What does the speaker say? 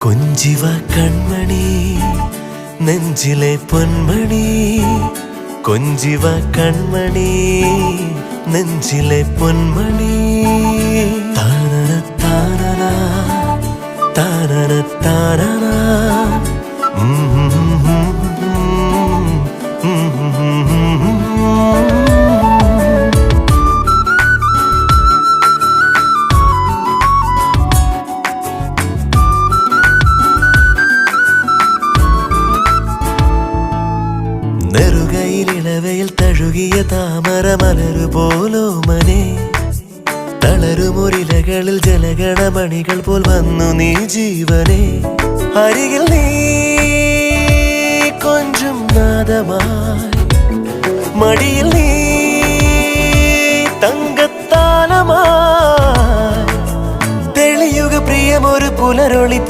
കൊഞ്ചിവ കൺമണി നെഞ്ചിലെ പൊന്മണി കൊഞ്ചിവ കൺമണി നെഞ്ചിലെ പൊന്മണി താനന താനന താനന താനന നെറുകയിലിളവയിൽ തഴുകിയ താമര മലരു പോലോ മനെ തളരുമൊരിലകളിൽ ജലഗണമണികൾ പോൽ വന്നു നീ ജീവനെ അരികിൽ നീ കൊഞ്ചും നാദമായി മടിയിൽ നീ തങ്കത്താലമായി തെളിയുക പ്രിയമൊരു പുലരൊളി